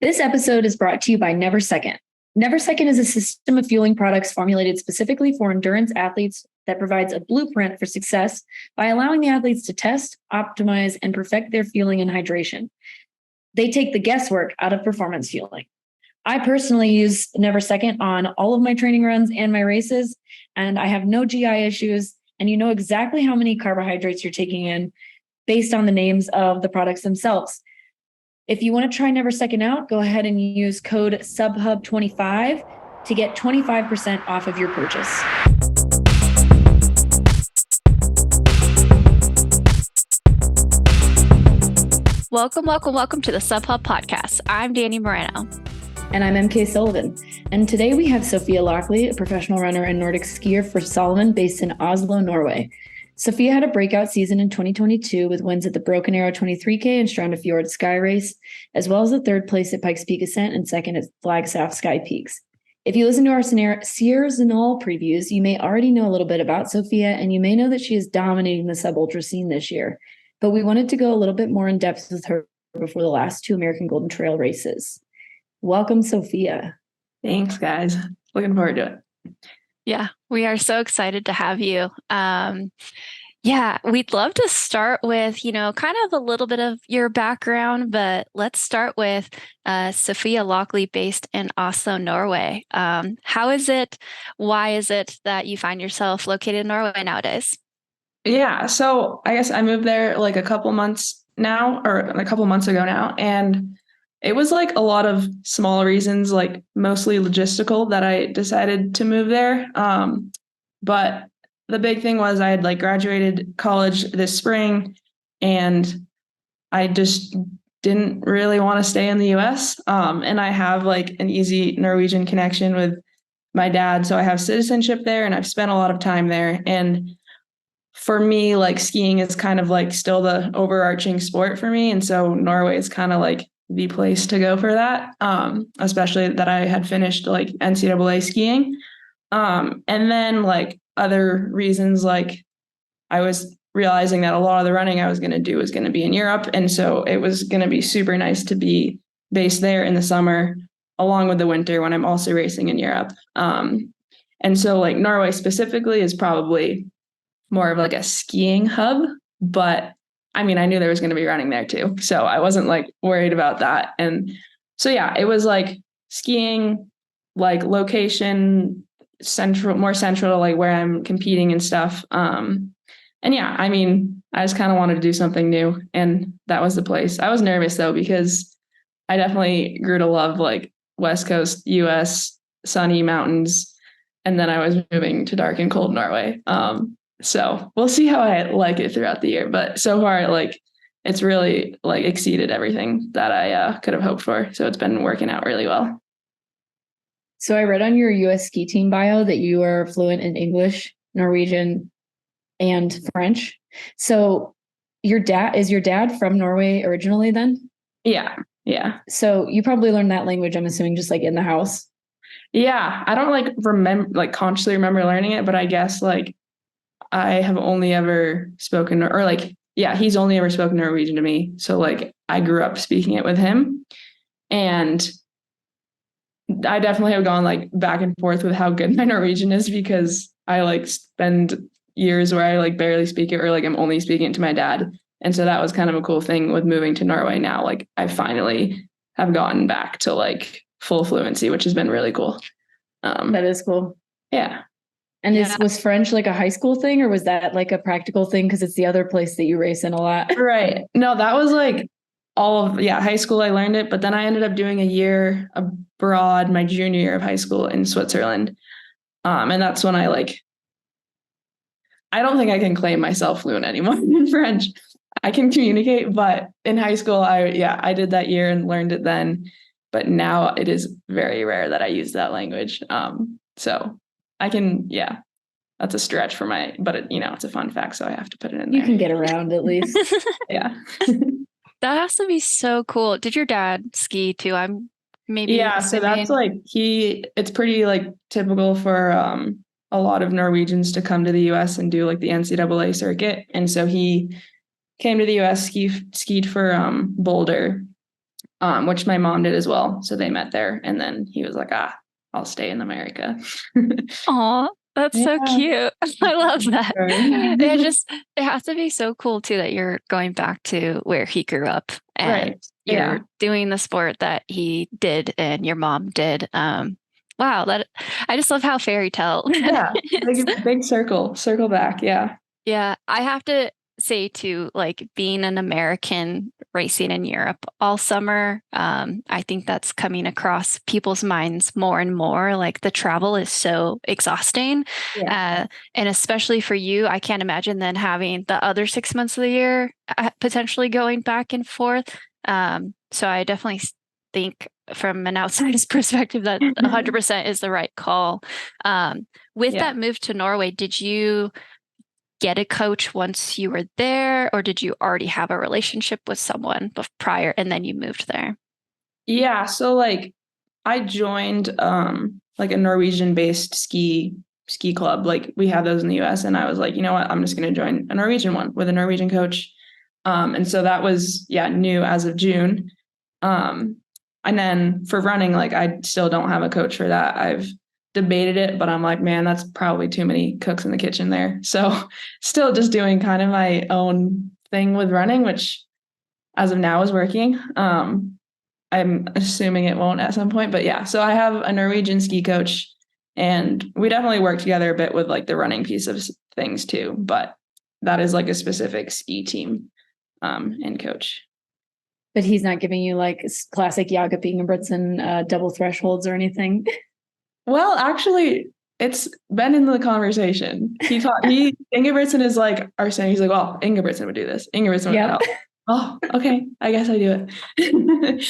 This episode is brought to you by Never Second. Never Second is a system of fueling products formulated specifically for endurance athletes that provides a blueprint for success by allowing the athletes to test, optimize, and perfect their fueling and hydration. They take the guesswork out of performance fueling. I personally use Never Second on all of my training runs and my races, and I have no GI issues, and you know exactly how many carbohydrates you're taking in based on the names of the products themselves. If you want to try Never Second out, go ahead and use code SUBHUB25 to get 25% off of your purchase. Welcome to the SubHub podcast. I'm Dani Moreno. And I'm EmKay Sullivan. And today we have Sophia Laukli, a professional runner and Nordic skier for Salomon based in Oslo, Norway. Sophia had a breakout season in 2022 with wins at the Broken Arrow 23K and Strandafjord Skyrace, as well as the third place at Pikes Peak Ascent and second at Flagstaff Sky Peaks. If you listen to our Sierre Zinal previews, you may already know a little bit about Sophia, and you may know that she is dominating the sub-ultra scene this year. But we wanted to go a little bit more in depth with her before the last two American Golden Trail races. Welcome, Sophia. Thanks, guys. Looking forward to it. Yeah, we are so excited to have you. We'd love to start with, kind of a little bit of your background, but let's start with Sophia Laukli based in Oslo, Norway. How is it? Why is it that you find yourself located in Norway nowadays? Yeah, so I guess I moved there like a couple months ago now, and it was like a lot of small reasons, like mostly logistical, that I decided to move there. But the big thing was I had like graduated college this spring, and I just didn't really want to stay in the US. And I have like an easy Norwegian connection with my dad. So I have citizenship there and I've spent a lot of time there. And for me, like skiing is kind of like still the overarching sport for me. And so Norway is kind of like the place to go for that, especially that I had finished like NCAA skiing. And then like other reasons, like I was realizing that a lot of the running I was going to do was going to be in Europe. And so it was going to be super nice to be based there in the summer, along with the winter when I'm also racing in Europe. And so like Norway specifically is probably more of like a skiing hub, but I mean, I knew there was going to be running there too. So I wasn't like worried about that. And so, yeah, it was like skiing, like location, more central to like where I'm competing and stuff. And yeah, I mean, I just kind of wanted to do something new, and that was the place. I was nervous though, because I definitely grew to love like West Coast US, sunny mountains. And then I was moving to dark and cold Norway. So we'll see how I like it throughout the year. But so far, like it's really like exceeded everything that I could have hoped for. So it's been working out really well. So I read on your US ski team bio that you are fluent in English, Norwegian, and French. So is your dad from Norway originally then? Yeah. So you probably learned that language, I'm assuming, just like in the house. Yeah. I don't consciously remember learning it, but I guess like I have only ever spoken he's only ever spoken Norwegian to me. So like I grew up speaking it with him, and I definitely have gone like back and forth with how good my Norwegian is, because I like spend years where I like barely speak it, or like I'm only speaking it to my dad. And so that was kind of a cool thing with moving to Norway now. Like I finally have gotten back to like full fluency, which has been really cool. That is cool. Yeah. And was French like a high school thing, or was that like a practical thing because it's the other place that you race in a lot? Right. No, that was like high school I learned it, but then I ended up doing a year abroad my junior year of high school in Switzerland. And that's when I don't think I can claim myself fluent anymore in French. I can communicate, but in high school, I did that year and learned it then. But now it is very rare that I use that language. So I can, that's a stretch for but it's a fun fact, so I have to put it in there. You can get around at least. Yeah. That has to be so cool. Did your dad ski too? So that's like it's pretty like typical for a lot of Norwegians to come to the US and do like the NCAA circuit. And so he came to the US, skied for Boulder, which my mom did as well. So they met there, and then he was like, I'll stay in America. Aw, that's so cute. I love that. Right. It has to be so cool too that you're going back to where he grew up and Right. you're doing the sport that he did and your mom did. Wow, I just love how fairy tale. Yeah. Big circle back. Yeah. Yeah, I have to say too, like being an American racing in Europe all summer, I think that's coming across people's minds more and more. Like the travel is so exhausting. Yeah. And especially for you, I can't imagine then having the other 6 months of the year potentially going back and forth. So I definitely think from an outsider's perspective that 100% is the right call. With that move to Norway, did you get a coach once you were there, or did you already have a relationship with someone prior and then you moved there? Yeah. So like I joined like a Norwegian based ski club. Like we have those in the US, and I was like, you know what, I'm just gonna join a Norwegian one with a Norwegian coach. And so that was new as of June. And then for running, like I still don't have a coach for that. I've debated it, but I'm like, man, that's probably too many cooks in the kitchen there. So still just doing kind of my own thing with running, which as of now is working. I'm assuming it won't at some point, but yeah. So I have a Norwegian ski coach, and we definitely work together a bit with like the running piece of things too. But that is like a specific ski team and coach. But he's not giving you like classic Jakob Ingebrigtsen double thresholds or anything. Well, actually, it's been in the conversation. Ingebrigtsen is like our saying. He's like, well, Ingebrigtsen would do this. Ingebrigtsen would help. Oh, okay. I guess I do it.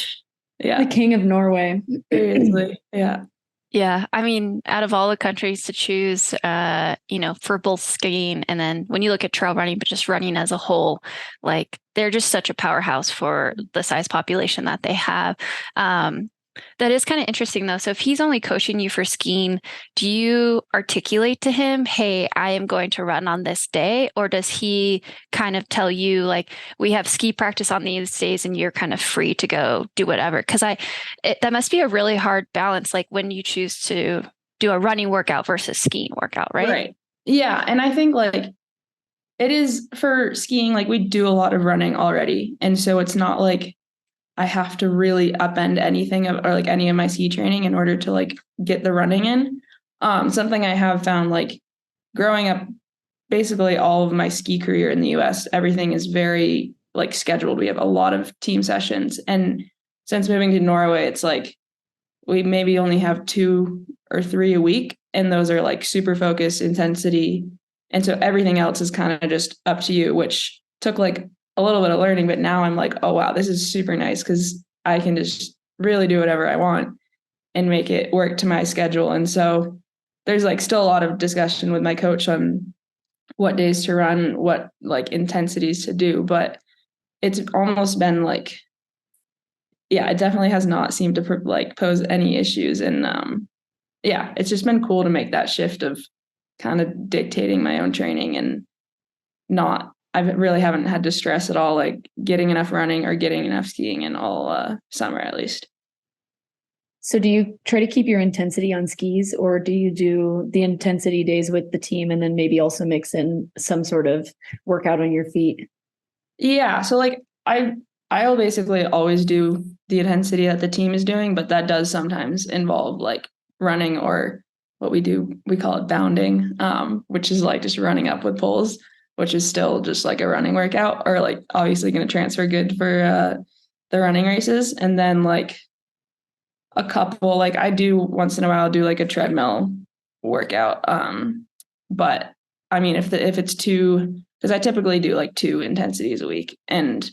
Yeah. The king of Norway. Seriously. Yeah. Yeah. I mean, out of all the countries to choose, for both skiing and then when you look at trail running, but just running as a whole, like they're just such a powerhouse for the size population that they have. That is kind of interesting though. So if he's only coaching you for skiing, do you articulate to him, hey, I am going to run on this day? Or does he kind of tell you like, we have ski practice on these days and you're kind of free to go do whatever? Because that must be a really hard balance, like when you choose to do a running workout versus skiing workout, right? Right. Yeah. And I think like it is for skiing, like we do a lot of running already. And so it's not like I have to really upend anything or like any of my ski training in order to like get the running in. Something I have found, like growing up, basically all of my ski career in the US, everything is very like scheduled. We have a lot of team sessions. And since moving to Norway, it's like we maybe only have 2 or 3 a week. And those are like super focused intensity. And so everything else is kind of just up to you, which took like a little bit of learning, but now I'm like, oh, wow, this is super nice because I can just really do whatever I want and make it work to my schedule. And so there's like still a lot of discussion with my coach on what days to run, what like intensities to do, but it's almost been like, yeah, it definitely has not seemed to like pose any issues. And it's just been cool to make that shift of kind of dictating my own training and I really haven't had to stress at all, like getting enough running or getting enough skiing in all summer at least. So do you try to keep your intensity on skis, or do you do the intensity days with the team and then maybe also mix in some sort of workout on your feet? Yeah. So like I'll basically always do the intensity that the team is doing, but that does sometimes involve like running, or what we call it bounding, which is like just running up with poles, which is still just like a running workout, or like obviously going to transfer good for the running races. And then like a couple, like I do once in a while do like a treadmill workout. But I mean, if it's because I typically do like 2 intensities a week, and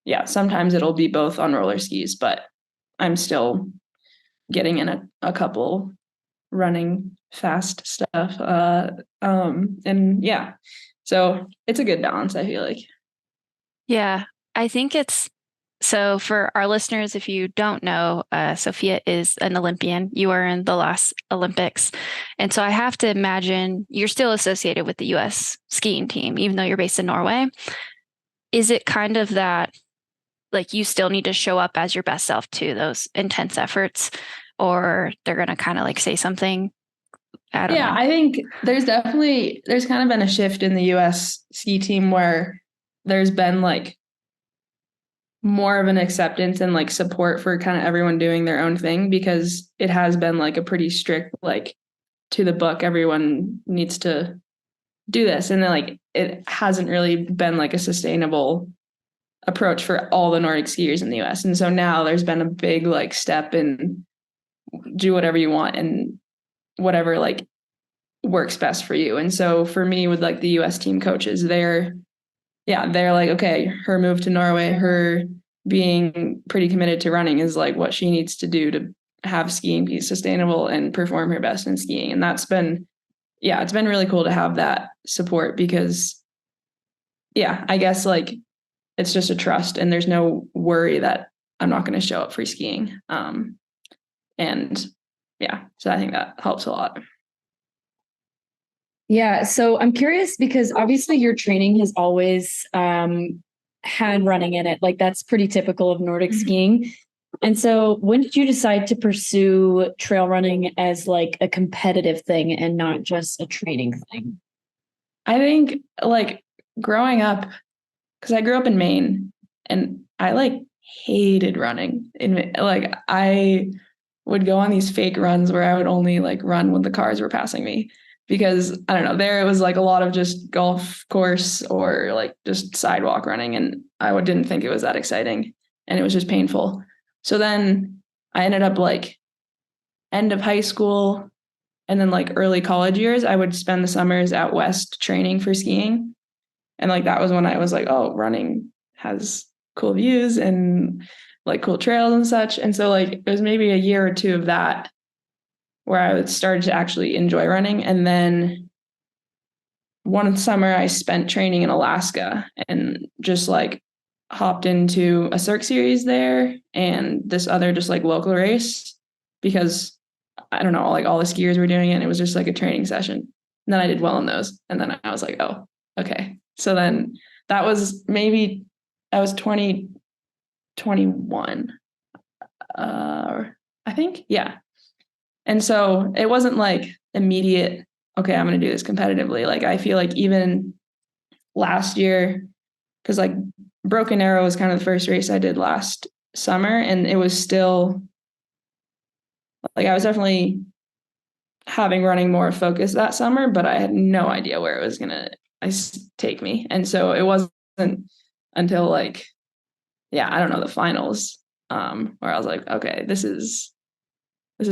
yeah, sometimes it'll be both on roller skis, but I'm still getting in a couple running fast stuff. And yeah. So it's a good balance, I feel like. Yeah, I think so for our listeners, if you don't know, Sophia is an Olympian. You were in the last Olympics. And so I have to imagine you're still associated with the US skiing team, even though you're based in Norway. Is it kind of that like you still need to show up as your best self to those intense efforts, or they're going to kind of like say something? I don't know. I think there's kind of been a shift in the US ski team where there's been like more of an acceptance and like support for kind of everyone doing their own thing, because it has been like a pretty strict, like to the book, everyone needs to do this. And then like, it hasn't really been like a sustainable approach for all the Nordic skiers in the US. And so now there's been a big like step in do whatever you want and whatever like works best for you. And so for me with like the US team coaches, they're like, okay, her move to Norway, her being pretty committed to running is like what she needs to do to have skiing be sustainable and perform her best in skiing. And that's been, it's been really cool to have that support, because I guess like it's just a trust and there's no worry that I'm not going to show up for skiing. So I think that helps a lot. Yeah. So I'm curious because obviously your training has always had running in it. Like that's pretty typical of Nordic skiing. And so when did you decide to pursue trail running as like a competitive thing and not just a training thing? I think like growing up, because I grew up in Maine and I like hated running. Like I would go on these fake runs where I would only like run when the cars were passing me, because I don't know, there it was like a lot of just golf course or like just sidewalk running, and I didn't think it was that exciting and it was just painful. So then I ended up like end of high school and then like early college years, I would spend the summers out west training for skiing. And like that was when I was like, oh, running has cool views and like cool trails and such. And so like it was maybe a year or two of that where I started to actually enjoy running. And then one summer I spent training in Alaska and just like hopped into a circ series there and this other just like local race, because I don't know, like all the skiers were doing it and it was just like a training session. And then I did well in those. And then I was like, oh, okay. So then that was 2021, I think. Yeah. And so it wasn't like immediate, okay, I'm going to do this competitively. Like I feel like even last year, because like Broken Arrow was kind of the first race I did last summer, and it was still like I was definitely having running more focus that summer, but I had no idea where it was going to take me. And so it wasn't until like, I don't know, the finals, where I was like, okay, this is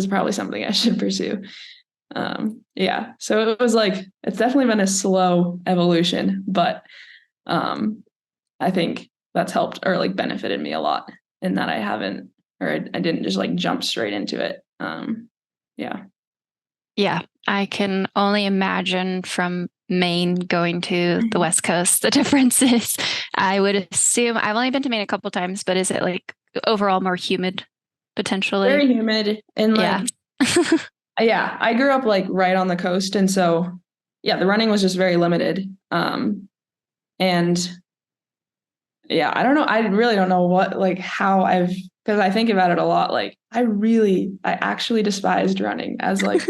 probably something I should pursue. So it was like, it's definitely been a slow evolution, but I think that's helped or like benefited me a lot in that I didn't just like jump straight into it. Yeah, I can only imagine from Maine going to the West Coast, the differences. I would assume, I've only been to Maine a couple times, but is it like overall more humid potentially? Very humid. And like, I grew up like right on the coast. And so, the running was just very limited. And I don't know. I really don't know because I think about it a lot. Like I actually despised running as like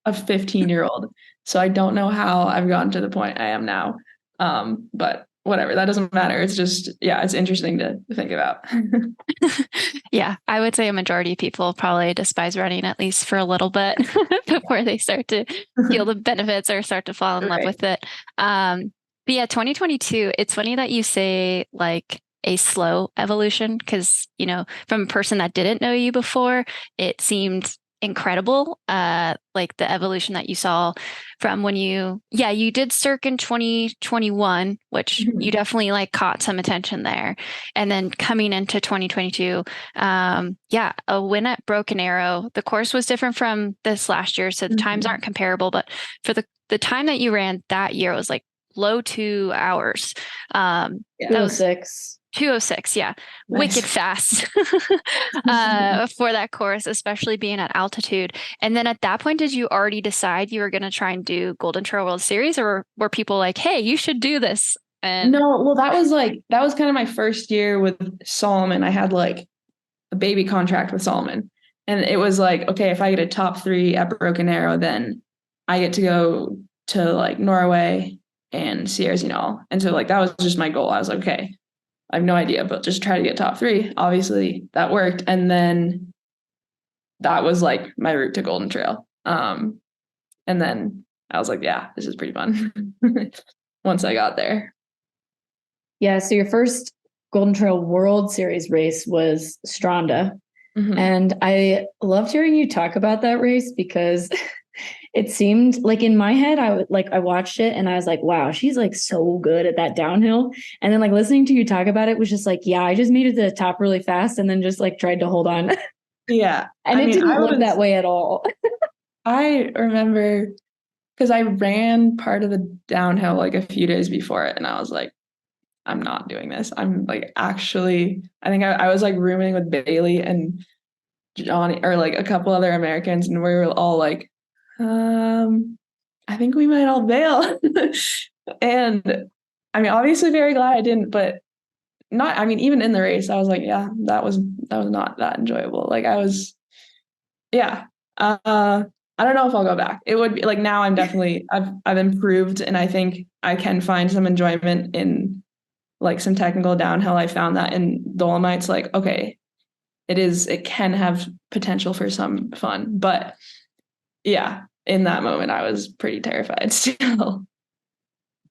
a 15-year-old. So I don't know how I've gotten to the point I am now. But whatever, that doesn't matter. It's just, it's interesting to think about. I would say a majority of people probably despise running at least for a little bit before they start to feel the benefits or start to fall in love with it. But 2022, it's funny that you say like a slow evolution, because, from a person that didn't know you before, it seemed incredible. Like the evolution that you saw from when you did circ in 2021, which you definitely like caught some attention there. And then coming into 2022, a win at Broken Arrow. The course was different from this last year, so the times aren't comparable, but for the time that you ran that year, it was like low 2 hours. 206. 206, nice. Wicked fast for that course, especially being at altitude. And then at that point, did you already decide you were going to try and do Golden Trail World Series, or were people like, hey, you should do this And no, well, that was kind of my first year with Salomon. I had like a baby contract with Salomon. And it was like, okay, if I get a top 3 at Broken Arrow, then I get to go to like Norway and Sierre Zinal. And so like that was just my goal. I was like, okay, I have no idea, but just try to get top 3. Obviously that worked. And then that was like my route to Golden Trail. And then I was like, yeah, this is pretty fun once I got there. Yeah. So your first Golden Trail World Series race was Stranda. Mhm. And I loved hearing you talk about that race because it seemed like in my head, I watched it and I was like, wow, she's like so good at that downhill. And then like listening to you talk about it was just like, yeah, I just made it to the top really fast and then just like tried to hold on. Yeah. And it didn't look that way at all. I remember because I ran part of the downhill like a few days before it and I was like, I'm not doing this. I'm like actually, I think I was like rooming with Bailey and Johnny or like a couple other Americans and we were all like, I think we might all bail. And I mean, obviously very glad I didn't, but not, I mean, even in the race, I was like, yeah, that was not that enjoyable. Like I was, yeah. I don't know if I'll go back. It would be like now I've improved and I think I can find some enjoyment in like some technical downhill. I found that in Dolomyths, like, okay, it can have potential for some fun. But yeah, in that moment, I was pretty terrified still.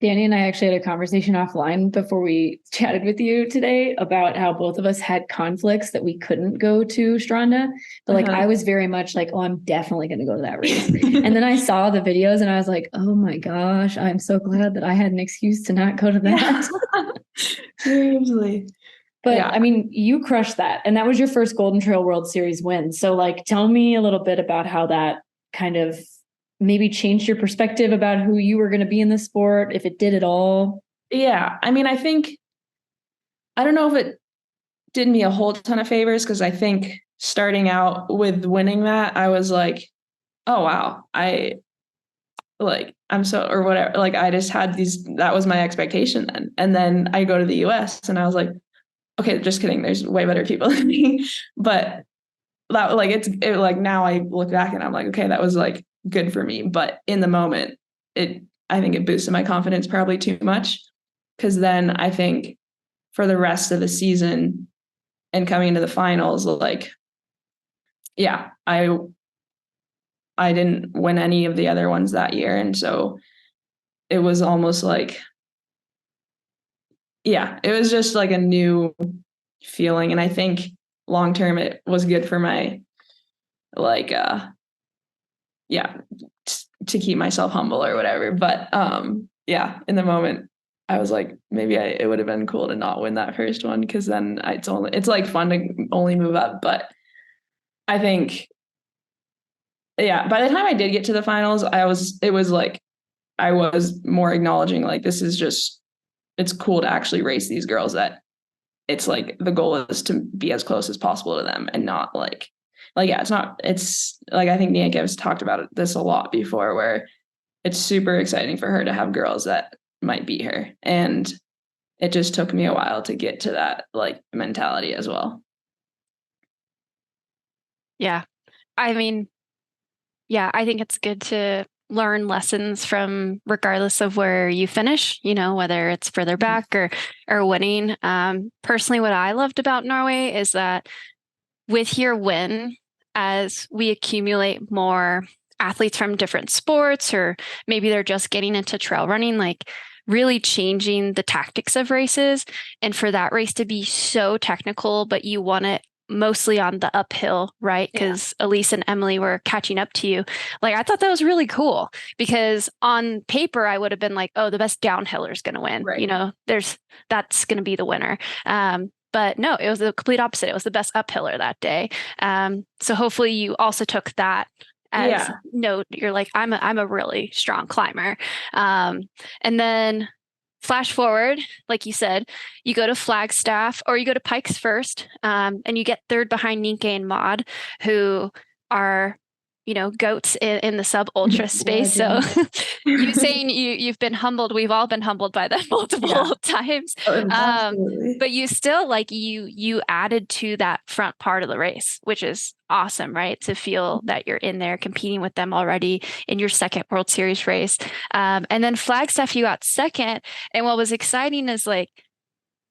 Dani and I actually had a conversation offline before we chatted with you today about how both of us had conflicts that we couldn't go to Stranda. But like I was very much like, oh, I'm definitely going to go to that race. And then I saw the videos and I was like, oh my gosh, I'm so glad that I had an excuse to not go to that. Seriously. But yeah. I mean, you crushed that. And that was your first Golden Trail World Series win. So like, tell me a little bit about how that kind of maybe changed your perspective about who you were going to be in the sport, if it did at all. Yeah. I mean, I don't know if it did me a whole ton of favors because I think starting out with winning that, I was like, oh, wow, I'm so, or whatever. Like, I just had that was my expectation then. And then I go to the US and I was like, okay, just kidding. There's way better people than me. But that, like, like now I look back and I'm like, okay, that was like good for me. But in the moment, I think it boosted my confidence probably too much. Cause then I think for the rest of the season and coming into the finals, like, yeah, I didn't win any of the other ones that year. And so it was almost like, yeah, it was just like a new feeling. And I think long term it was good for my like yeah, to keep myself humble or whatever. But yeah, in the moment I was like, maybe it would have been cool to not win that first one because then it's like fun to only move up. But I think, yeah, by the time I did get to the finals, it was like I was more acknowledging like this is just, it's cool to actually race these girls that it's like the goal is to be as close as possible to them and not like yeah, it's like I think EmKay has talked about this a lot before where it's super exciting for her to have girls that might beat her. And it just took me a while to get to that like mentality as well. yeah, I mean, yeah, I think it's good to learn lessons from regardless of where you finish, whether it's further back or winning. Personally, what I loved about Norway is that with your win, as we accumulate more athletes from different sports, or maybe they're just getting into trail running, like really changing the tactics of races. And for that race to be so technical, but you won it mostly on the uphill, right? Because Elise and Emily were catching up to you. Like, I thought that was really cool because on paper, I would have been like, oh, the best downhiller is going to win. Right. That's going to be the winner. But no, it was the complete opposite. It was the best uphiller that day. So hopefully you also took that as note. You're like, I'm a really strong climber. And then flash forward, like you said, you go to Flagstaff or you go to Pikes first, and you get third behind EmKay and Maud, who are goats in the sub ultra space. So you saying you've been humbled. We've all been humbled by that multiple times. Absolutely. But you still you added to that front part of the race, which is awesome, right? To feel that you're in there competing with them already in your second World Series race. And then Flagstaff, you got second. And what was exciting is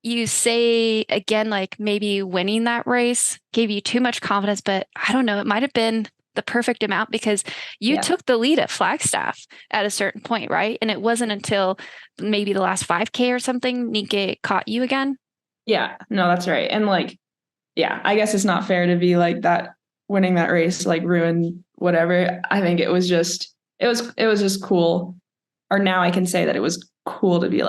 you say again, maybe winning that race gave you too much confidence, but I don't know, it might have been the perfect amount because you took the lead at Flagstaff at a certain point, right? And it wasn't until maybe the last 5K or something, EmKay caught you again. Yeah, no, that's right. And I guess it's not fair to be that winning that race, ruined whatever. I think it was just cool. Or now I can say that it was cool to be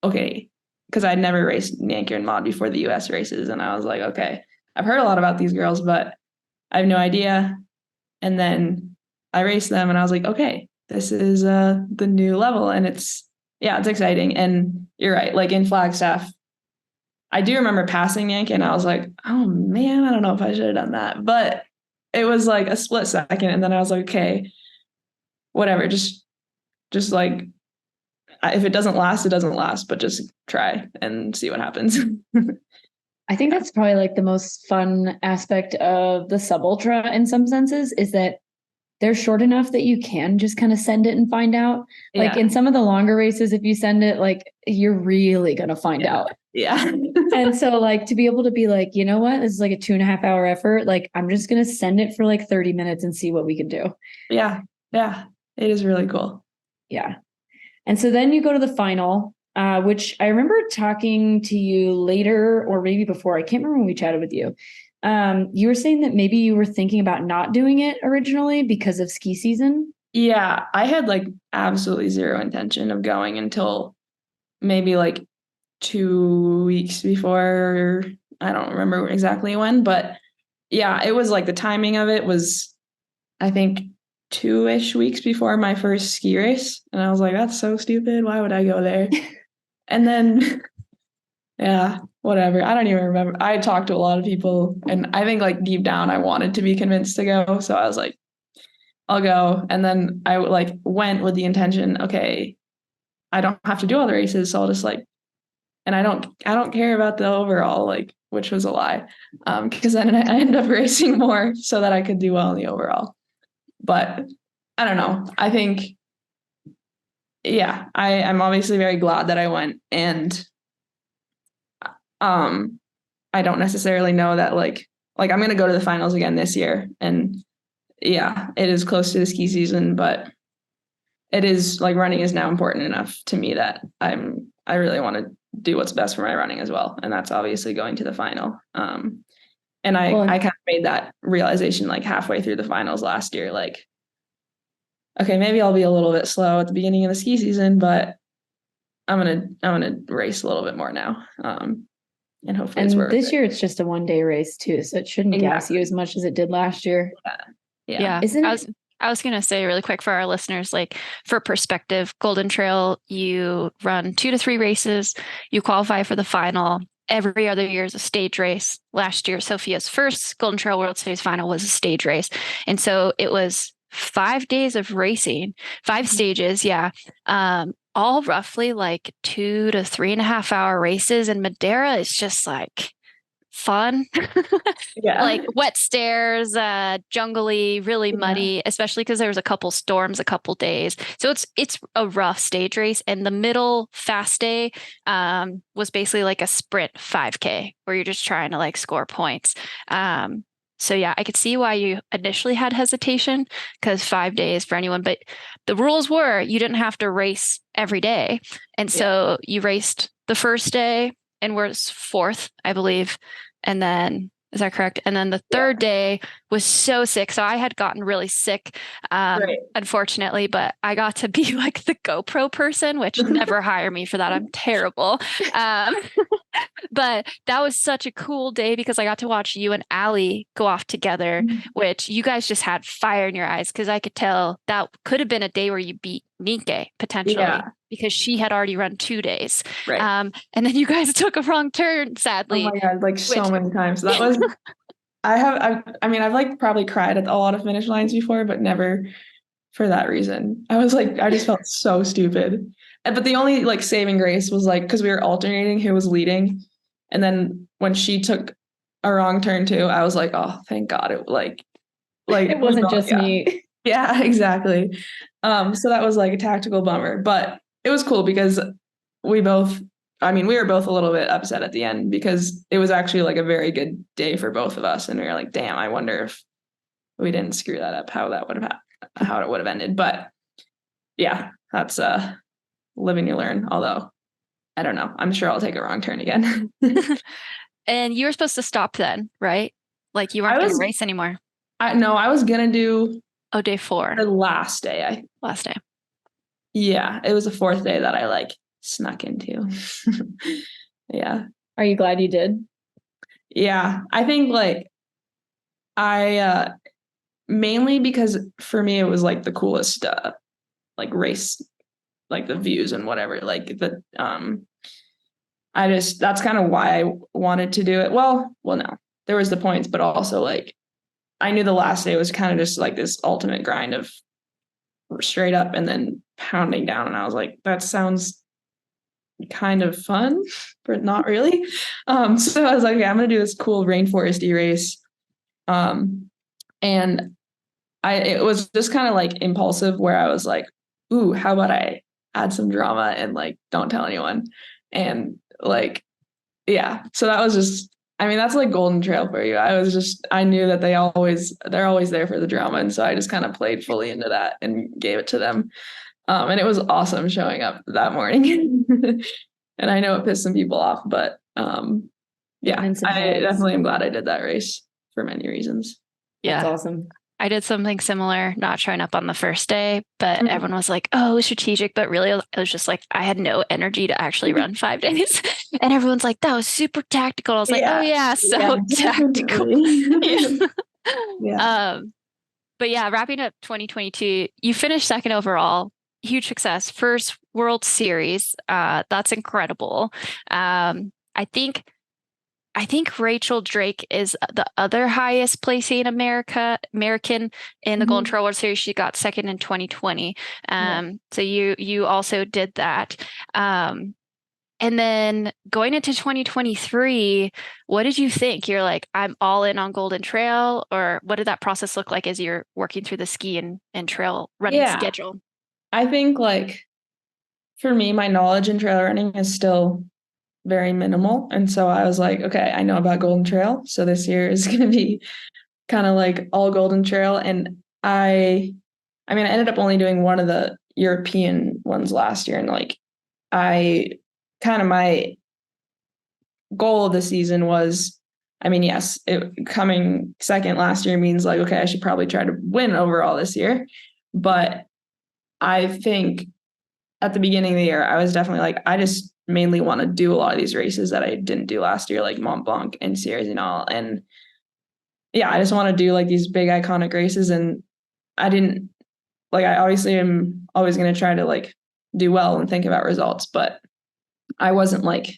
okay, because I'd never raced EmKay and Maud before the US races. And I was okay, I've heard a lot about these girls, but I have no idea. And then I raced them and I was okay, this is the new level. And it's exciting. And you're right. In Flagstaff, I do remember passing EmKay and I was oh man, I don't know if I should have done that. But it was a split second. And then I was okay, whatever, just if it doesn't last, it doesn't last, but just try and see what happens. I think that's probably the most fun aspect of the sub ultra in some senses is that they're short enough that you can just kind of send it and find out. In some of the longer races, if you send it, you're really going to find out. Yeah. And so to be able to be you know what, this is a 2.5 hour effort. I'm just going to send it for 30 minutes and see what we can do. Yeah. Yeah. It is really cool. Yeah. And so then you go to the final, which I remember talking to you later or maybe before. I can't remember when we chatted with you. You were saying that maybe you were thinking about not doing it originally because of ski season. Yeah, I had absolutely zero intention of going until maybe 2 weeks before. I don't remember exactly when, but yeah, it was the timing of it was, I think, 2-ish weeks before my first ski race. And I was that's so stupid. Why would I go there? And then, yeah, whatever. I don't even remember. I talked to a lot of people and I think deep down I wanted to be convinced to go. So I was I'll go. And then I went with the intention, okay, I don't have to do all the races. So I'll just and I don't care about the overall, which was a lie. Because then I ended up racing more so that I could do well in the overall. But I don't know. I think, I'm obviously very glad that I went, and I don't necessarily know that I'm going to go to the finals again this year. And yeah, it is close to the ski season, but it is running is now important enough to me that I really want to do what's best for my running as well. And that's obviously going to the final. And I kind of made that realization halfway through the finals last year, okay, maybe I'll be a little bit slow at the beginning of the ski season, but I'm gonna race a little bit more now. And hopefully it's worth this year it's just a 1-day race too, so it shouldn't gas you as much as it did last year. Yeah. I was going to say really quick for our listeners, for perspective, Golden Trail, you run 2 to 3 races, you qualify for the final. Every other year is a stage race. Last year, Sophia's first Golden Trail World Series final was a stage race. And so it was 5 days of racing, 5 stages. Yeah. All roughly 2 to 3.5 hour races. And Madeira is just fun. Yeah. Wet stairs, jungly, really muddy, especially because there was a couple storms a couple days. So it's a rough stage race. And the middle fast day was basically a sprint 5K where you're just trying to score points. So yeah, I could see why you initially had hesitation because 5 days for anyone, but the rules were you didn't have to race every day. And so you raced the first day and was 4th, I believe. And then, is that correct? And then the third day was so sick. So I had gotten really sick, unfortunately, but I got to be the GoPro person, which never hire me for that. I'm terrible. But that was such a cool day because I got to watch you and Allie go off together, which you guys just had fire in your eyes because I could tell that could have been a day where you beat EmKay potentially because she had already run 2 days. Right. And then you guys took a wrong turn, sadly. Oh my God, so many times. That was I mean, I've like probably cried at a lot of finish lines before, but never for that reason. I was like, I just felt so stupid. But the only like saving grace was like, because we were alternating who was leading. And then when she took a wrong turn too, I was like, oh, thank God. It wasn't just me. Yeah, exactly. So that was like a tactical bummer, but it was cool because we both, I mean, we were both a little bit upset at the end because it was actually like a very good day for both of us. And we were like, damn, I wonder if we didn't screw that up, how it would have ended. But yeah, that's live and you learn. Although I don't know, I'm sure I'll take a wrong turn again. And you were supposed to stop then, right? Like you weren't going to race anymore. No, I was gonna do day 4. The last day. Last day. Yeah, it was the 4th day that I like snuck into. Yeah. Are you glad you did? Yeah, I think like I mainly because for me it was like the coolest like race, like the views and whatever, like the that's kind of why I wanted to do it. Well, no, there was the points, but also like I knew the last day was kind of just like this ultimate grind of straight up and then pounding down. And I was like, that sounds kind of fun, but not really. So I was like, okay, I'm going to do this cool rainforesty race. And it was just kind of like impulsive where I was like, ooh, how about I add some drama and like, don't tell anyone. And like, yeah, so that was just, I mean, that's like Golden Trail for you. I knew that they're always there for the drama. And so I just kind of played fully into that and gave it to them. And it was awesome showing up that morning. And I know it pissed some people off, but yeah, I definitely am glad I did that race for many reasons. Yeah. That's awesome. I did something similar, not showing up on the first day, but everyone was like, oh, it was strategic. But really, it was just like, I had no energy to actually run 5 days. And everyone's like, that was super tactical. I was like, oh, yeah, so tactical. Yeah. But yeah, wrapping up 2022, you finished 2nd overall. Huge success. First World Series. That's incredible. I think Rachel Drake is the other highest placing American in the Golden Trail World Series. She got 2nd in 2020. So you also did that. And then going into 2023, what did you think? You're like, I'm all in on Golden Trail, or what did that process look like as you're working through the ski and trail running schedule? I think like for me, my knowledge in trail running is still very minimal. And so I was like, okay, I know about Golden Trail. So this year is going to be kind of like all Golden Trail. And I ended up only doing one of the European ones last year. And like, my goal of the season was, yes, coming 2nd last year means like, okay, I should probably try to win overall this year. But I think at the beginning of the year, I was definitely like, I just mainly want to do a lot of these races that I didn't do last year, like Mont Blanc and Sierre Zinal. And yeah, I just want to do like these big iconic races. And I obviously am always going to try to like do well and think about results, but I wasn't like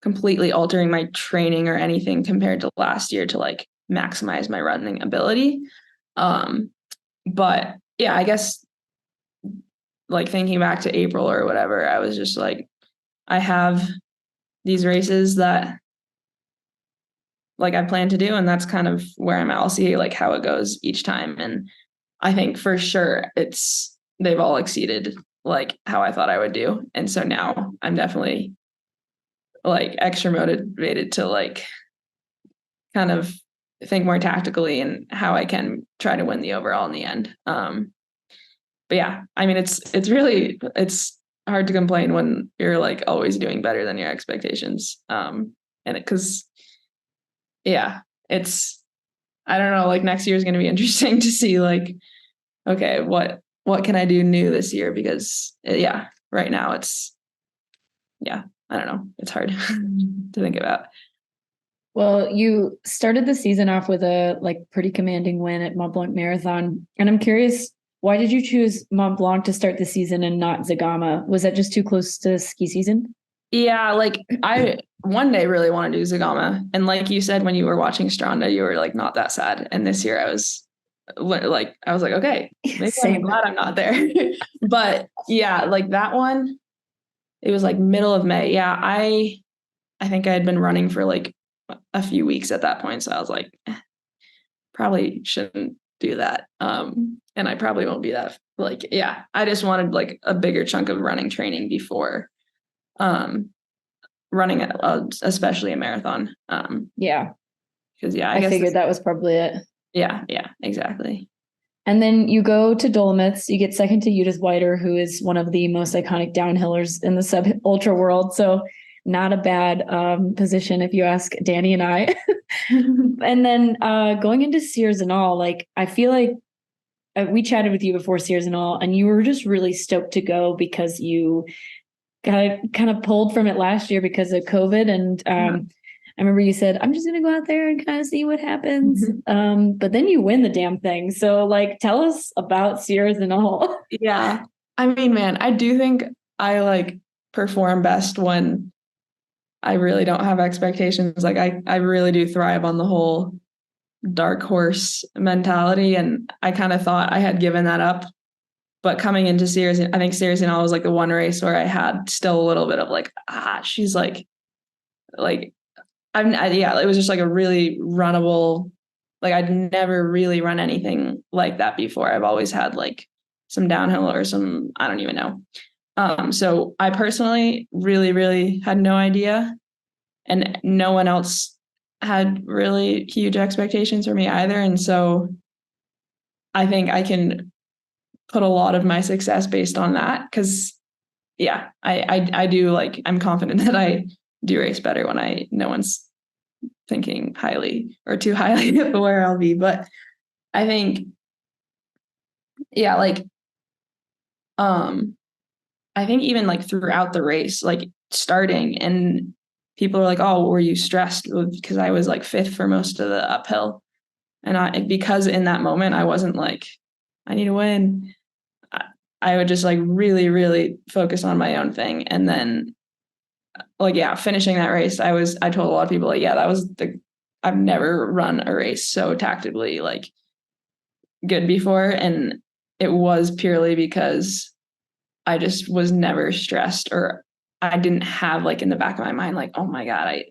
completely altering my training or anything compared to last year to like maximize my running ability. But yeah, I guess like thinking back to April or whatever, I was just like, I have these races that like I plan to do, and that's kind of where I'm at. I'll see like how it goes each time. And I think for sure they've all exceeded like how I thought I would do. And so now I'm definitely like extra motivated to like kind of think more tactically and how I can try to win the overall in the end. But yeah, it's hard to complain when you're like always doing better than your expectations. I don't know, like next year is going to be interesting to see like, okay, what can I do new this year? Because right now I don't know. It's hard to think about. Well, you started the season off with a like pretty commanding win at Mont Blanc Marathon. And I'm curious, why did you choose Mont Blanc to start the season and not Zagama? Was that just too close to ski season? Yeah, like I one day really want to do Zagama. And like you said, when you were watching Stranda, you were like not that sad. And this year I was like, okay, maybe I'm glad I'm not there. But yeah, like that one, it was like middle of May. Yeah, I think I had been running for like a few weeks at that point. So I was like, probably shouldn't do that. And I probably won't be that like, yeah, I just wanted like a bigger chunk of running training before running especially a marathon. Yeah. Because I guess figured that was probably it. Yeah, exactly. And then you go to Dolomyths, you get second to Judith Wider, who is one of the most iconic downhillers in the sub ultra world. So not a bad position if you ask Dani and I. And then going into Sierre Zinal, like I feel like we chatted with you before Sierre Zinal, and you were just really stoked to go because you got kind of pulled from it last year because of COVID. And I remember you said, I'm just going to go out there and kind of see what happens. But then you win the damn thing. So like, tell us about Sierre Zinal. Yeah. I mean, man, I do think I like perform best when I really don't have expectations. Like I really do thrive on the whole dark horse mentality. And I kind of thought I had given that up. But coming into Sierre, I think Sierre Zinal was like the one race where I had still a little bit of like, she's like, yeah, it was just like a really runnable, like I'd never really run anything like that before. I've always had like some downhill or some, I don't even know. So I personally really, really had no idea, and no one else had really huge expectations for me either. And so I think I can put a lot of my success based on that. Cause yeah, I do like, I'm confident that I do race better when no one's thinking highly or too highly of where I'll be. But I think, yeah, like, I think even like throughout the race, like starting, and people are like, oh, were you stressed? Because I was like fifth for most of the uphill. And because in that moment, I wasn't like, I need to win. I would just like really, really focus on my own thing. And then like, yeah, finishing that race, I told a lot of people like, yeah, I've never run a race so tactically like good before. And it was purely because I just was never stressed, or I didn't have like in the back of my mind, like, oh my God,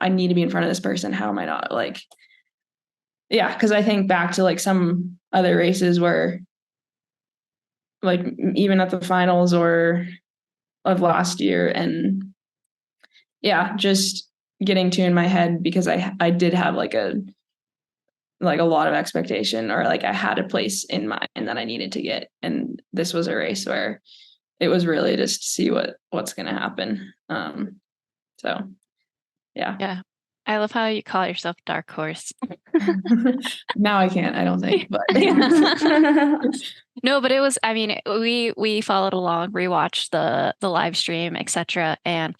I need to be in front of this person. How am I not like, yeah. Cause I think back to like some other races where like even at the finals or of last year, and yeah, just getting to in my head because I did have like a lot of expectation, or like I had a place in mind that I needed to get. And this was a race where it was really just to see what's going to happen. So yeah. Yeah. I love how you call yourself dark horse. Now I can't, I don't think, but no, but it was, I mean, we followed along, rewatched the live stream, etc. And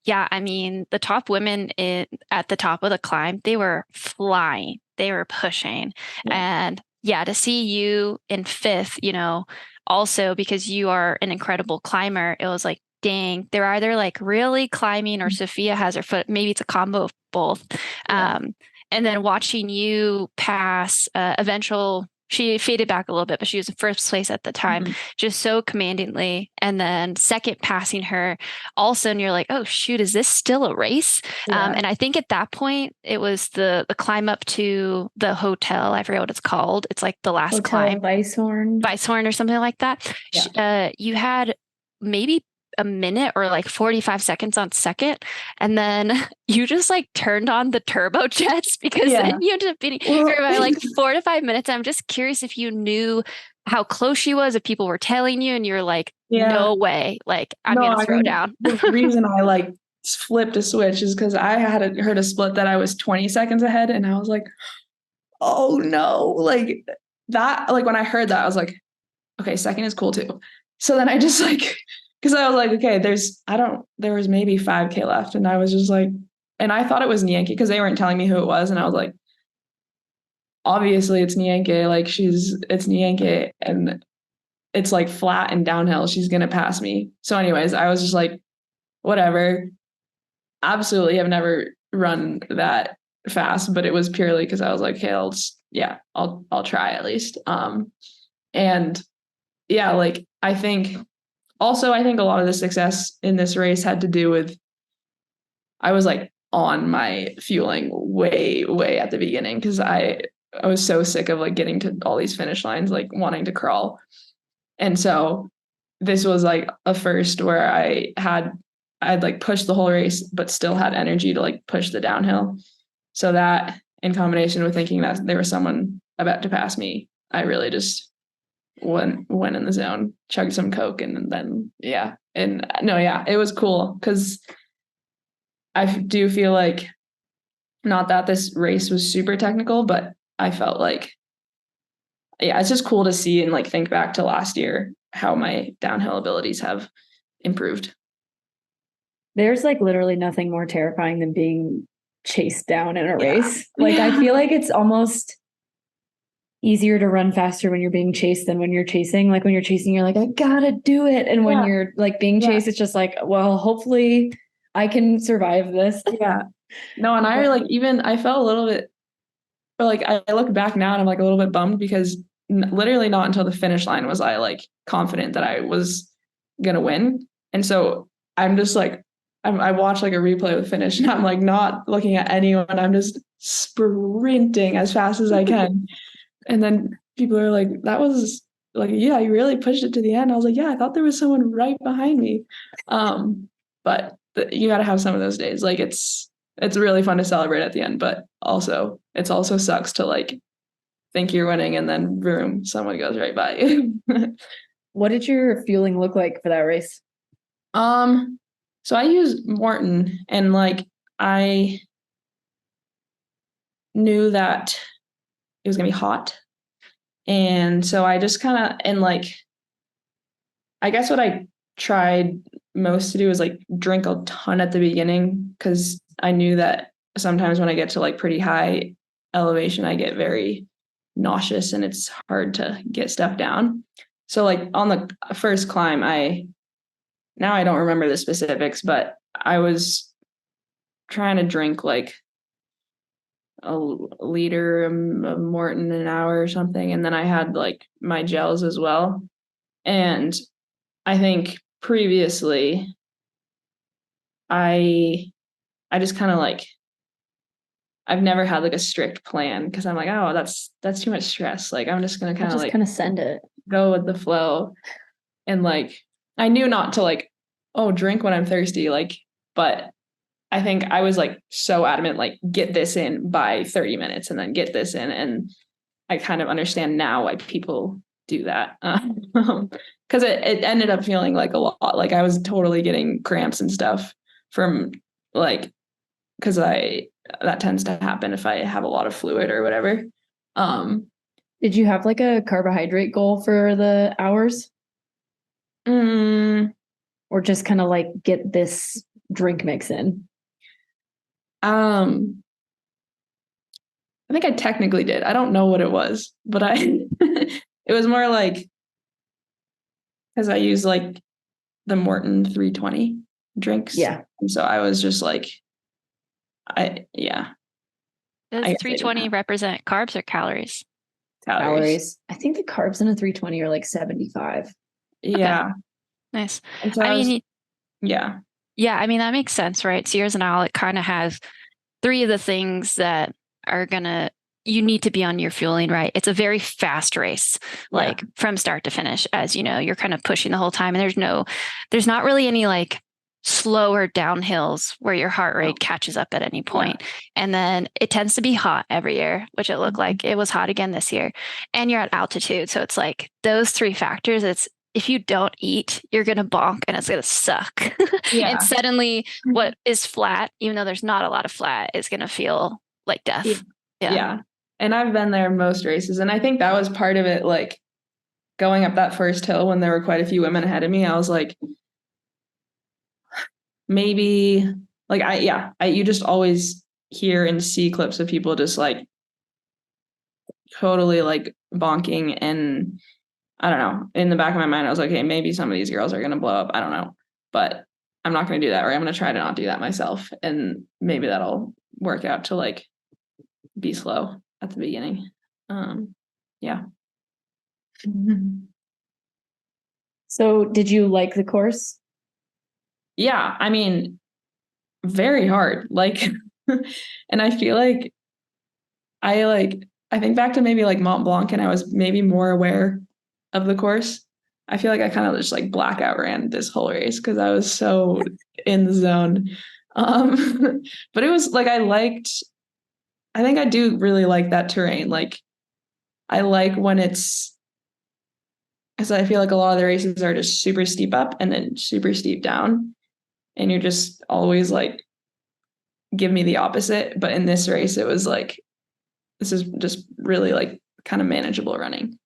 yeah, I mean, the top women at the top of the climb, they were flying, they were pushing. Yeah. And yeah, to see you in fifth, also because you are an incredible climber, it was like, dang, they're either like really climbing or Sophia has her foot. Maybe it's a combo of both. Yeah. And then watching you pass she faded back a little bit, but she was in first place at the time, just so commandingly. And then second passing her also, and you're like, oh shoot, is this still a race? Yeah. And I think at that point it was the climb up to the hotel. I forget what it's called. It's like the last hotel climb. Weisshorn or something like that. Yeah. You had maybe a minute or like 45 seconds on second, and then you just like turned on the turbo jets because then you ended up beating her by like 4 to 5 minutes. I'm just curious if you knew how close she was, if people were telling you and you're like, no way, like I'm gonna throw down. The reason I like flipped a switch is because I had heard a split that I was 20 seconds ahead, and I was like, oh no, like that, like when I heard that I was like, okay, second is cool too. So then I just like, because I was like, okay, there was maybe 5K left. And I was just like, and I thought it was EmKay because they weren't telling me who it was. And I was like, obviously it's EmKay. Like it's EmKay. And it's like flat and downhill. She's going to pass me. So anyways, I was just like, whatever. Absolutely have never run that fast, but it was purely because I was like, hey, I'll try at least. And yeah, like I think a lot of the success in this race had to do with I was like on my fueling way, way at the beginning because I was so sick of like getting to all these finish lines, like wanting to crawl. And so this was like a first where I'd like pushed the whole race, but still had energy to like push the downhill. So that in combination with thinking that there was someone about to pass me, I really just went in the zone, chugged some Coke, and then it was cool because I do feel like not that this race was super technical, but I felt like it's just cool to see and like think back to last year how my downhill abilities have improved. There's like literally nothing more terrifying than being chased down in a race. Like I feel like it's almost easier to run faster when you're being chased than when you're chasing. Like when you're chasing, you're like, I gotta do it. And when you're like being chased, it's just like, well, hopefully I can survive this. Yeah. No, and I felt a little bit, but like I look back now and I'm like a little bit bummed because literally not until the finish line was I like confident that I was gonna win. And so I'm just like, I watch like a replay of the finish and I'm like not looking at anyone. I'm just sprinting as fast as I can. And then people are like, that was like, yeah, you really pushed it to the end. I was like, yeah, I thought there was someone right behind me. But you got to have some of those days. Like it's really fun to celebrate at the end, but also it also sucks to like think you're winning and then boom, someone goes right by you. What did your fueling look like for that race? So I used Morton and like I knew that it was gonna be hot. And so I just kind of, and like, I guess what I tried most to do is like drink a ton at the beginning because I knew that sometimes when I get to like pretty high elevation, I get very nauseous and it's hard to get stuff down. So like on the first climb, now I don't remember the specifics, but I was trying to drink like a liter of Morton an hour or something. And then I had like my gels as well. And I think previously I just kind of like, I've never had like a strict plan because I'm like, oh, that's too much stress. Like I'm just going to kind of send it, go with the flow. And like, I knew not to like, oh, drink when I'm thirsty. Like, but I think I was like so adamant, like get this in by 30 minutes and then get this in. And I kind of understand now why people do that. Because it ended up feeling like a lot. Like I was totally getting cramps and stuff from like, because that tends to happen if I have a lot of fluid or whatever. Did you have like a carbohydrate goal for the hours? Or just kind of like get this drink mix in? I think I technically did. I don't know what it was, but it was more like because I use like the Morton 320 drinks. Yeah. And so I was just like, Does 320 represent carbs or calories? Calories. I think the carbs in a 320 are like 75. Yeah. Okay. Nice. So yeah. Yeah, I mean, that makes sense, right? Sierre Zinal, it kind of has three of the things that are you need to be on your fueling, right? It's a very fast race, like from start to finish, as you know, you're kind of pushing the whole time. And there's not really any like slower downhills where your heart rate catches up at any point. Yeah. And then it tends to be hot every year, which it looked like it was hot again this year. And you're at altitude. So it's like those three factors, if you don't eat, you're going to bonk and it's going to suck. Yeah. And suddenly what is flat, even though there's not a lot of flat, is going to feel like death. Yeah. And I've been there most races. And I think that was part of it. Like going up that first hill when there were quite a few women ahead of me, I was like, maybe like, you just always hear and see clips of people just like totally like bonking. And I don't know, in the back of my mind, I was like, hey, maybe some of these girls are going to blow up. I don't know. But I'm not going to do that, or I'm going to try to not do that myself. And maybe that'll work out to like be slow at the beginning. Yeah. So did you like the course? Yeah. I mean, very hard. Like, and I feel like I think back to maybe like Mont Blanc, and I was maybe more aware of the course. I feel like I kind of just like blackout ran this whole race because I was so in the zone. But it was like I think I do really like that terrain. Like I like when it's, because I feel like a lot of the races are just super steep up and then super steep down. And you're just always like, give me the opposite. But in this race, it was like, this is just really like kind of manageable running.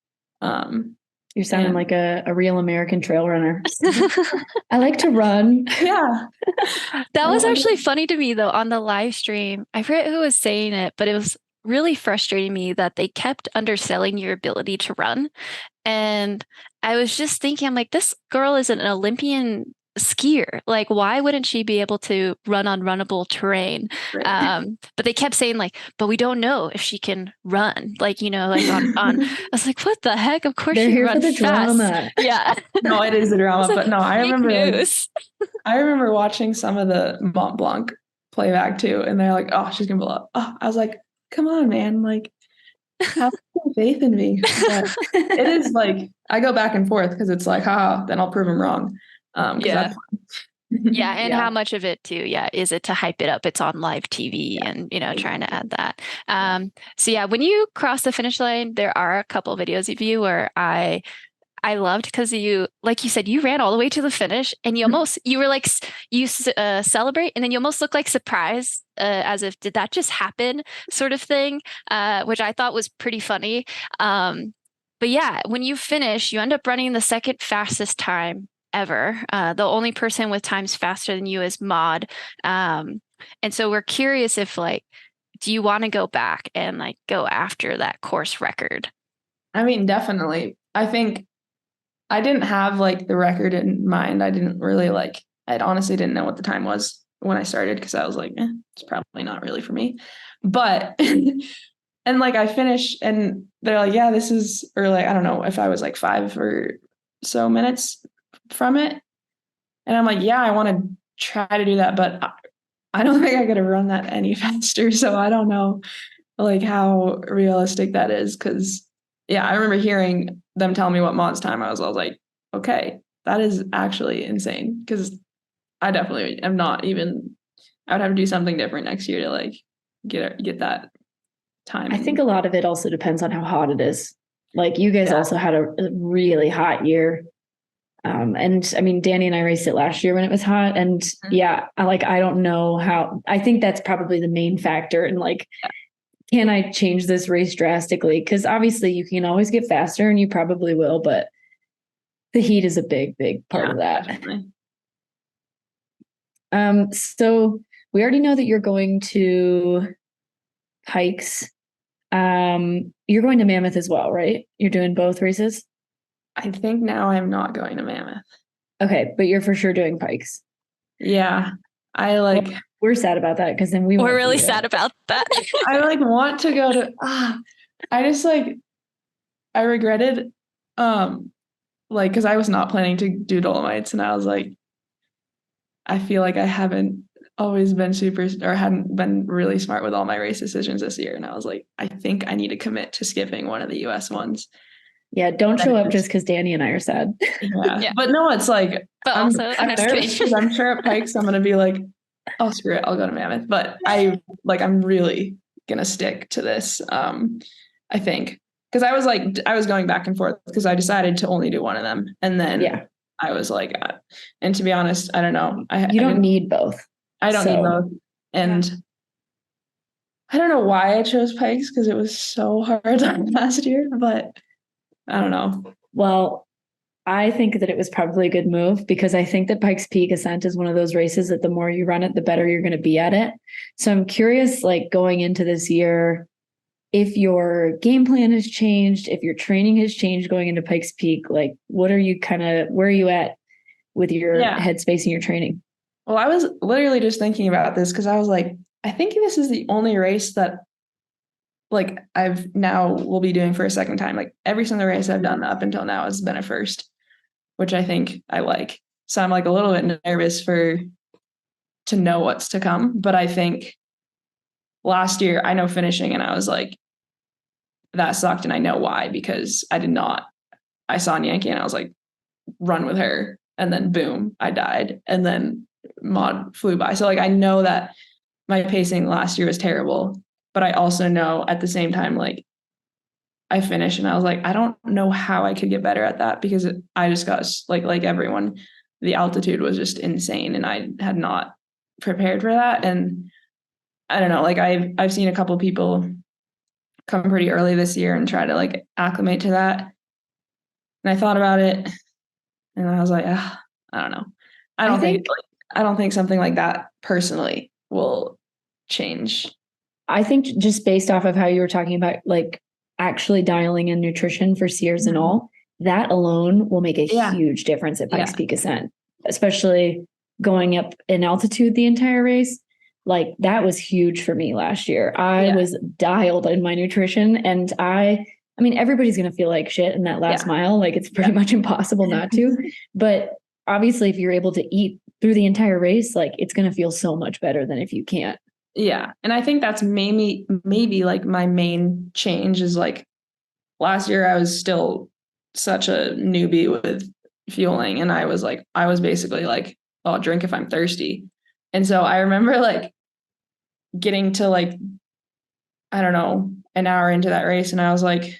You're sounding like a real American trail runner. I like to run. Yeah. That was actually funny to me though on the live stream. I forget who was saying it, but it was really frustrating me that they kept underselling your ability to run. And I was just thinking, I'm like, this girl is an Olympian skier. Like, why wouldn't she be able to run on runnable terrain? Right. But they kept saying like, but we don't know if she can run. Like, you know, like on I was like, what the heck? Of course They're she here runs for the fast. drama. Yeah. No, it is the drama, Like, but no, I fake remember news. I remember watching some of the Mont Blanc playback too, and they're like, "Oh, she's gonna blow up." Oh, I was like, "Come on, man! Like, have some faith in me." But it is like I go back and forth because it's like, then I'll prove them wrong. Yeah. Yeah, and Yeah. how much of it too, is it to hype it up? It's on live TV and, you know, trying to add that. So yeah, when you cross the finish line, there are a couple of videos of you where I loved because you, like you said, you ran all the way to the finish and you were like, you celebrate and then you almost look like surprised, as if, did that just happen sort of thing, which I thought was pretty funny. But yeah, when you finish, you end up running the second fastest time ever. The only person with times faster than you is Maud. And so we're curious if like, do you want to go back and like go after that course record? I mean, definitely. I think I didn't have like the record in mind. I didn't really like, I honestly didn't know what the time was when I started because I was like, it's probably not really for me. But, and like I finished and they're like, yeah, this is, or like, I don't know if I was like 5 or so minutes from it. And I'm like, yeah, I want to try to do that, but I don't think I could have run that any faster. So I don't know like how realistic that is. Cause yeah, I remember hearing them tell me what Maud's time I was like, okay, that is actually insane. Cause I definitely am not even, I would have to do something different next year to like get that time. I think a lot of it also depends on how hot it is. Like you guys also had a really hot year. And I mean, Dani and I raced it last year when it was hot. And yeah, I don't know how, I think that's probably the main factor. And like, can I change this race drastically? Because obviously you can always get faster and you probably will, but the heat is a big, big part of that. Definitely. So we already know that you're going to Pikes. You're going to Mammoth as well, right? You're doing both races? I think now I'm not going to Mammoth. Okay, but you're for sure doing Pikes. Yeah. Well, we're sad about that because then we're really sad about that. I like want to go to I just like I regretted like because I was not planning to do Dolomites and I was like I feel like I haven't always been hadn't been really smart with all my race decisions this year and I was like I think I need to commit to skipping one of the US ones. Yeah, don't show up just because Dani and I are sad. Yeah. But no, it's like I'm nervous because I'm sure at Pikes I'm gonna be like, oh screw it, I'll go to Mammoth. But I'm really gonna stick to this. I think because I was going back and forth because I decided to only do one of them, and then I was like, and to be honest, I don't know. You don't need both. I don't need both, and I don't know why I chose Pikes because it was so hard last year, but I don't know. Well, I think that it was probably a good move because I think that Pikes Peak Ascent is one of those races that the more you run it, the better you're going to be at it. So I'm curious, like going into this year, if your game plan has changed, if your training has changed going into Pikes Peak, like where are you at with your headspace and your training? Well, I was literally just thinking about this because I was like, I think this is the only race that like I've now will be doing for a second time. Like every single race I've done up until now has been a first, which I think I like. So I'm like a little bit nervous to know what's to come. But I think last year I know finishing and I was like, that sucked. And I know why, because I saw EmKay and I was like, run with her. And then boom, I died. And then Maud flew by. So like, I know that my pacing last year was terrible, but I also know at the same time, like I finished and I was like, I don't know how I could get better at that because I just got like everyone, the altitude was just insane and I had not prepared for that. And I don't know, like I've seen a couple of people come pretty early this year and try to like acclimate to that. And I thought about it and I was like, I don't know. I don't think something like that personally will change. I think just based off of how you were talking about like actually dialing in nutrition for Sierre Zinal, that alone will make a huge difference at Pikes Peak Ascent, especially going up in altitude the entire race. Like that was huge for me last year. I was dialed in my nutrition and I mean, everybody's going to feel like shit in that last mile. Like it's pretty much impossible not to, but obviously if you're able to eat through the entire race, like it's going to feel so much better than if you can't. Yeah. And I think that's maybe like my main change is like last year I was still such a newbie with fueling. And I was basically like, oh, I'll drink if I'm thirsty. And so I remember like getting to like, I don't know, an hour into that race. And I was like,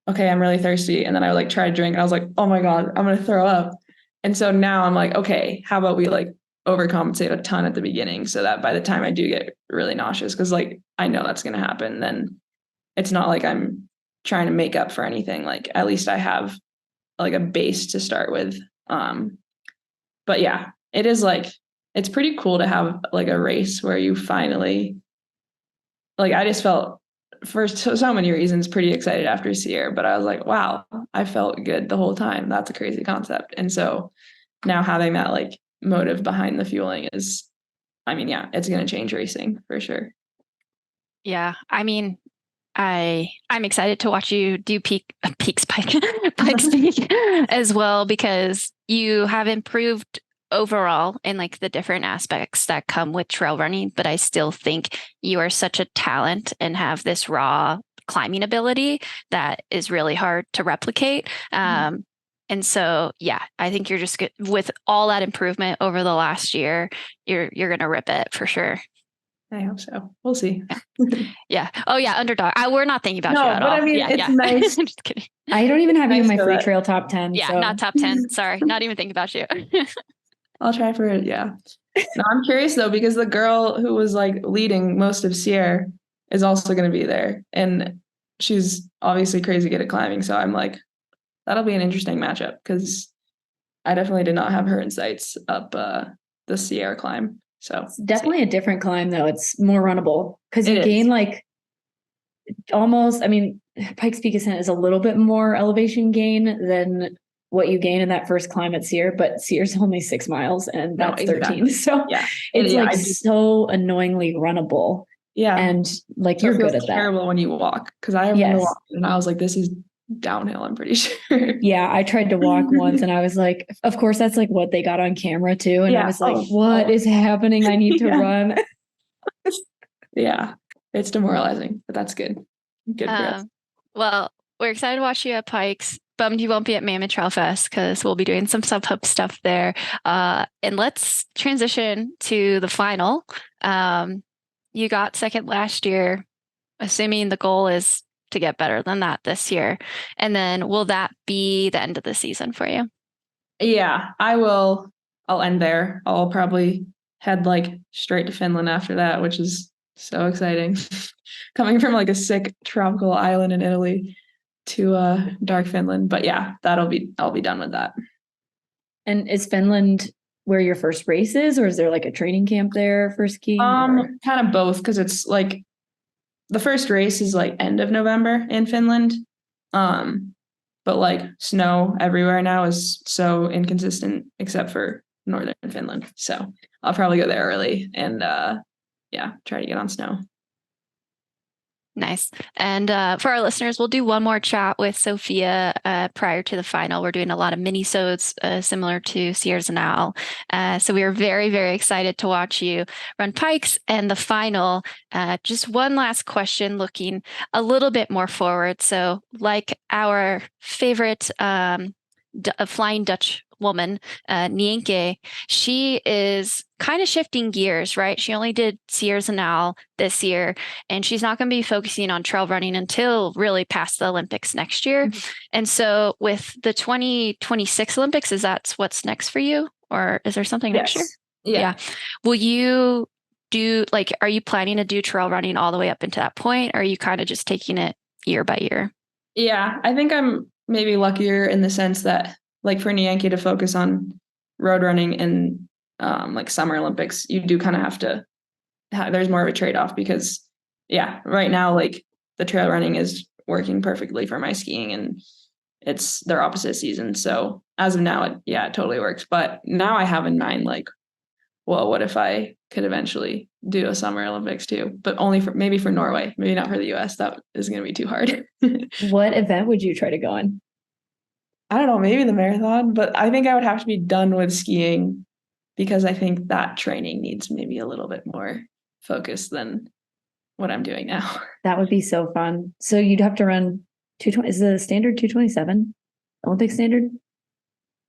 okay, I'm really thirsty. And then I like tried to drink and I was like, oh my God, I'm going to throw up. And so now I'm like, okay, how about we like overcompensate a ton at the beginning so that by the time I do get really nauseous, because like I know that's going to happen, then it's not like I'm trying to make up for anything. Like at least I have like a base to start with. But yeah, it is like it's pretty cool to have like a race where you finally like I just felt for so many reasons pretty excited after Sierre, but I was like, wow, I felt good the whole time. That's a crazy concept. And so now having that like motive behind the fueling is, I mean, yeah, it's going to change racing for sure. Yeah. I mean, I'm excited to watch you do Pikes Peak as well, because you have improved overall in like the different aspects that come with trail running, but I still think you are such a talent and have this raw climbing ability that is really hard to replicate. And so, yeah, I think you're just good with all that improvement over the last year. You're going to rip it for sure. I hope so. We'll see. Yeah. Oh yeah. Underdog. We're not thinking about you at all. I mean, it's nice. I'm just kidding. I don't even have you in my Freetrail top 10. Yeah. So. Not top 10. Sorry. Not even thinking about you. I'll try for it. Yeah. No, I'm curious though, because the girl who was like leading most of Sierre is also going to be there. And she's obviously crazy good at climbing. So I'm like, that'll be an interesting matchup because I definitely did not have her insights up the Sierre climb. So it's definitely a different climb though. It's more runnable because you gain like almost, I mean, Pikes Peak Ascent is a little bit more elevation gain than what you gain in that first climb at Sierre, but Sierre's only 6 miles and that's 13. So it's so annoyingly runnable. Yeah. And like so you're good at that. Terrible when you walk because I have walk and I was like, this is downhill, I'm pretty sure. Yeah, I tried to walk once and I was like, of course that's like what they got on camera too. And I was like, what is happening? I need to run. Yeah, it's demoralizing, but that's good. Good for us. Well, we're excited to watch you at Pikes. Bummed you won't be at Mammoth Trail Fest because we'll be doing some sub-hub stuff there. And let's transition to the final. You got second last year, assuming the goal is to get better than that this year. And then will that be the end of the season for you? Yeah, I will. I'll end there. I'll probably head like straight to Finland after that, which is so exciting. Coming from like a sick tropical island in Italy to dark Finland. But yeah, I'll be done with that. And is Finland where your first race is, or is there like a training camp there for skiing? Kind of both, because it's like the first race is like end of November in Finland. But like snow everywhere now is so inconsistent, except for northern Finland. So I'll probably go there early and try to get on snow. Nice. And for our listeners, we'll do one more chat with Sophia prior to the final. We're doing a lot of mini-sodes similar to Sierre Zinal. So we are very, very excited to watch you run Pikes and the final. Just one last question, looking a little bit more forward. So like our favorite Flying Dutch woman, EmKay, she is kind of shifting gears, right? She only did Sierre Zinal this year, and she's not going to be focusing on trail running until really past the Olympics next year. Mm-hmm. And so with the 2026 Olympics, is that what's next for you? Or is there something next year? Yeah. Will you do, like, are you planning to do trail running all the way up into that point? Or are you kind of just taking it year by year? Yeah, I think I'm maybe luckier in the sense that, like, for EmKay to focus on road running and like Summer Olympics, you do kind of have to, there's more of a trade-off because right now, like, the trail running is working perfectly for my skiing and it's their opposite season. So as of now, it totally works. But now I have in mind, like, well, what if I could eventually do a Summer Olympics too, but only maybe for Norway, maybe not for the US. That is going to be too hard. What event would you try to go on? I don't know, maybe the marathon, but I think I would have to be done with skiing because I think that training needs maybe a little bit more focus than what I'm doing now. That would be so fun. So you'd have to run 220. Is the standard 227 Olympic standard?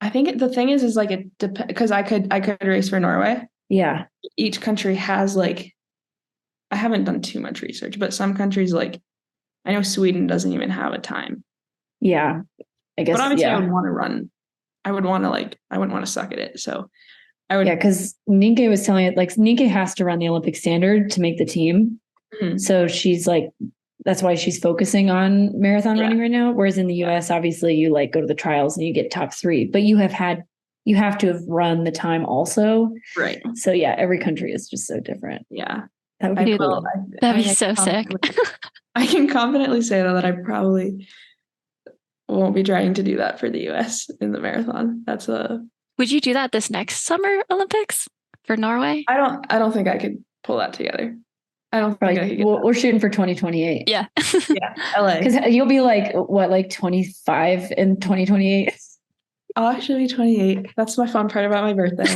I think the thing is like it depends, because I could race for Norway. Yeah. Each country has, like, I haven't done too much research, but some countries, like, I know Sweden doesn't even have a time. Yeah. I guess. But obviously I would want to run. I would want to, like, I wouldn't want to suck at it. So I would. Yeah, because EmKay was telling it, like, EmKay has to run the Olympic standard to make the team. Mm-hmm. So she's like, that's why she's focusing on marathon running right now. Whereas in the US, obviously you, like, go to the trials and you get top 3, but you have to have run the time also. Right. So every country is just so different. Yeah. That would be cool. That'd be so sick. I can confidently say though that I probably won't be trying to do that for the US in the marathon. Would you do that this next Summer Olympics for Norway? I don't think I could pull that together. I don't think I could get we're shooting for 2028. Yeah. LA. Because you'll be like, what, like 25 in 2028? I'll actually be 28. That's my fun part about my birthday.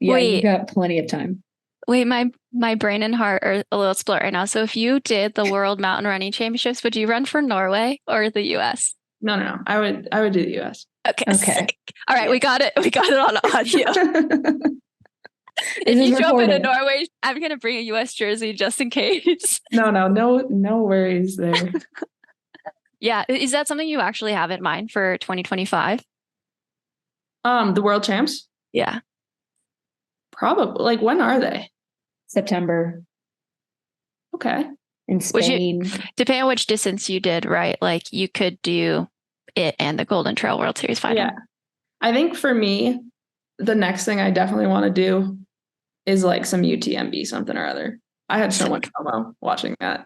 Wait, you got plenty of time. Wait, my brain and heart are a little split right now. So if you did the World Mountain Running Championships, would you run for Norway or the US? No. I would do the US. Okay. Sick. All right, we got it. We got it on audio. If you jump into Norway, I'm gonna bring a US jersey just in case. No worries there. Yeah, is that something you actually have in mind for 2025? The World Champs? Yeah. Probably. Like, when are they? September. Okay. In Spain. Depending on which distance you did, right? Like, you could do it and the Golden Trail World Series final. Yeah. I think for me, the next thing I definitely want to do is, like, some UTMB something or other. I had so much FOMO watching that.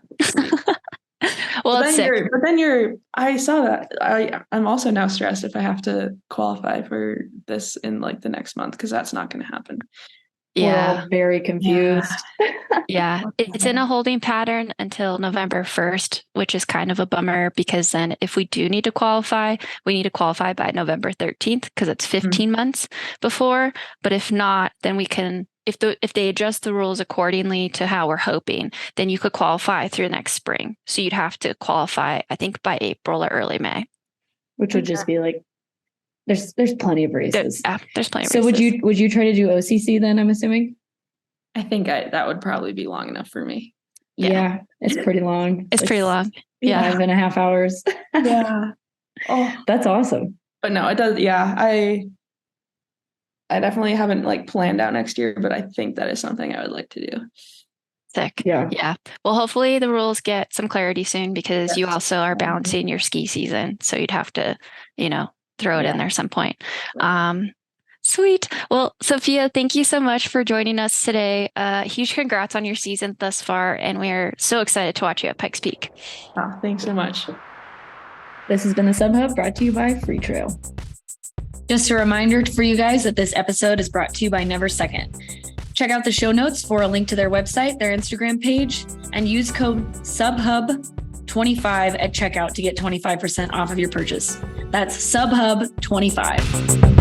Well, I saw that. I'm also now stressed if I have to qualify for this in, like, the next month, because that's not going to happen. Yeah. We're all very confused. Yeah. It's in a holding pattern until November 1st, which is kind of a bummer, because then if we do need to qualify, we need to qualify by November 13th because it's 15 months before. But if not, then we can, if they adjust the rules accordingly to how we're hoping, then you could qualify through next spring. So you'd have to qualify, I think, by April or early May. Which would just be like, there's plenty of races. There's plenty of races. So would you try to do OCC then, I'm assuming? I think that would probably be long enough for me. Yeah, it's pretty long. It's pretty long. Yeah. 5.5 hours. Yeah. Oh, that's awesome. But no, it does. Yeah. I definitely haven't, like, planned out next year, but I think that is something I would like to do. Sick. Yeah. Well, hopefully the rules get some clarity soon, because you also are balancing your ski season. So you'd have to, throw it in there some point. Sweet. Well, Sophia, thank you so much for joining us today. Huge congrats on your season thus far, and we're so excited to watch you at Pikes Peak. Thanks so much. This has been the Sub Hub, brought to you by Freetrail. Just a reminder for you guys that this episode is brought to you by Never Second. Check out the show notes for a link to their website, their Instagram page, and use code SUBHUB25 at checkout to get 25% off of your purchase. That's SUBHUB25.